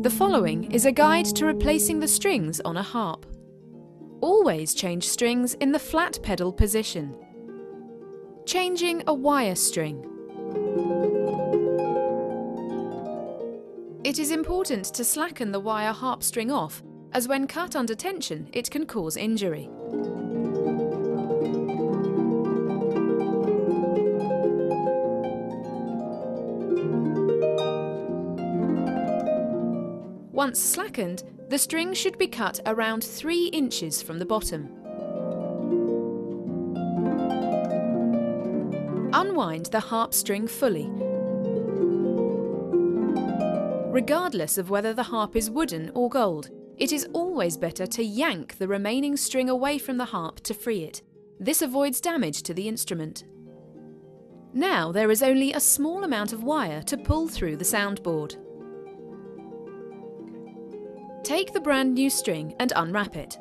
The following is a guide to replacing the strings on a harp. Always change strings in the flat pedal position. Changing a wire string. It is important to slacken the wire harp string off, as when cut under tension it can cause injury. Once slackened, the string should be cut around 3 inches from the bottom. Unwind the harp string fully. Regardless of whether the harp is wooden or gold, it is always better to yank the remaining string away from the harp to free it. This avoids damage to the instrument. Now there is only a small amount of wire to pull through the soundboard. Take the brand new string and unwrap it.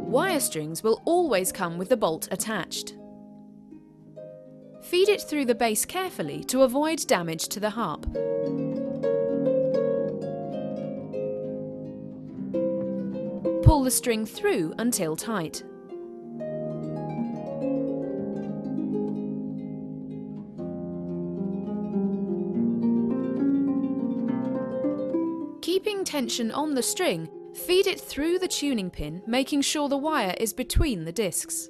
Wire strings will always come with the bolt attached. Feed it through the base carefully to avoid damage to the harp. Pull the string through until tight. Keeping tension on the string, feed it through the tuning pin, making sure the wire is between the discs.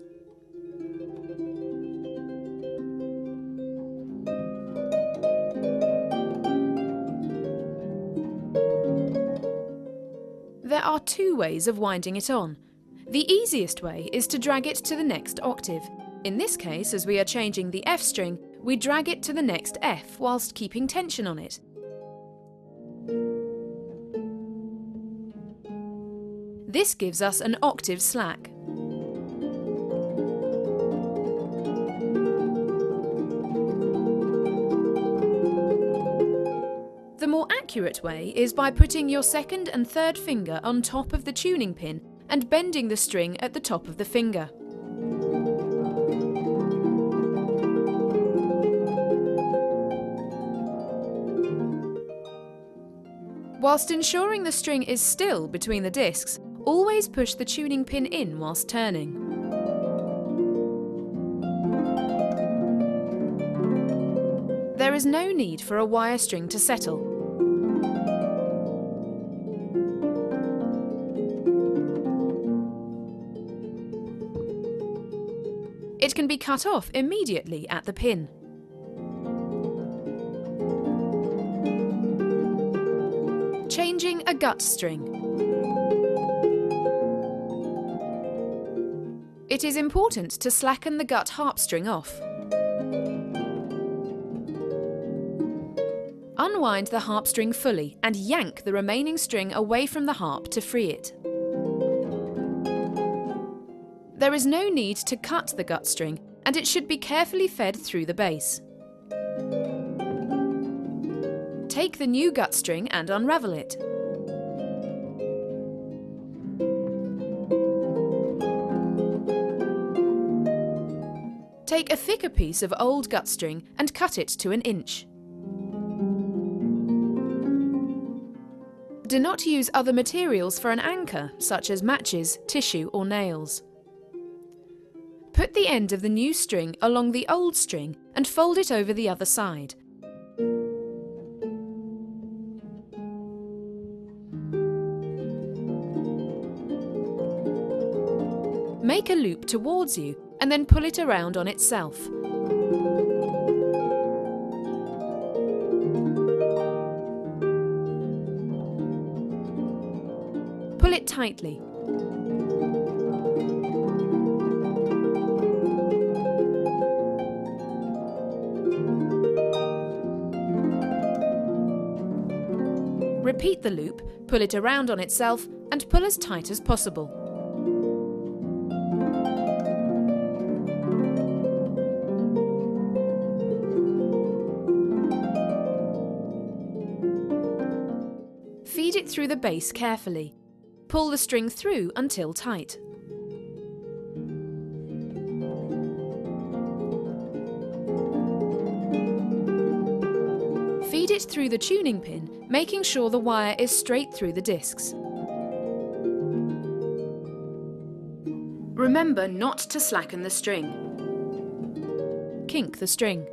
There are 2 ways of winding it on. The easiest way is to drag it to the next octave. In this case, as we are changing the F string, we drag it to the next F whilst keeping tension on it. This gives us an octave slack. The more accurate way is by putting your 2nd and 3rd finger on top of the tuning pin and bending the string at the top of the finger. Whilst ensuring the string is still between the discs, always push the tuning pin in whilst turning. There is no need for a wire string to settle. It can be cut off immediately at the pin. Changing a gut string. It is important to slacken the gut harp string off. Unwind the harp string fully and yank the remaining string away from the harp to free it. There is no need to cut the gut string, and it should be carefully fed through the base. Take the new gut string and unravel it. Take a thicker piece of old gut string and cut it to 1 inch. Do not use other materials for an anchor, such as matches, tissue or nails. Put the end of the new string along the old string and fold it over the other side. Make a loop towards you and then pull it around on itself. Pull it tightly. Repeat the loop, pull it around on itself, and pull as tight as possible. Feed it through the base carefully. Pull the string through until tight. Feed it through the tuning pin, making sure the wire is straight through the discs. Remember not to slacken the string. Kink the string.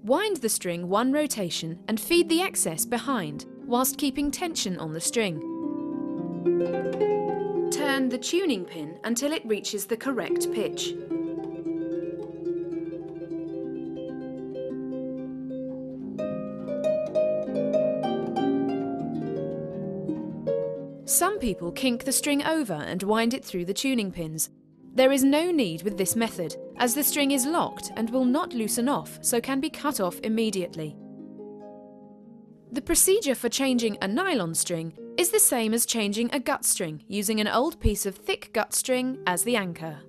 Wind the string one rotation and feed the excess behind, whilst keeping tension on the string. Turn the tuning pin until it reaches the correct pitch. Some people kink the string over and wind it through the tuning pins. There is no need with this method, as the string is locked and will not loosen off, so can be cut off immediately. The procedure for changing a nylon string is the same as changing a gut string, using an old piece of thick gut string as the anchor.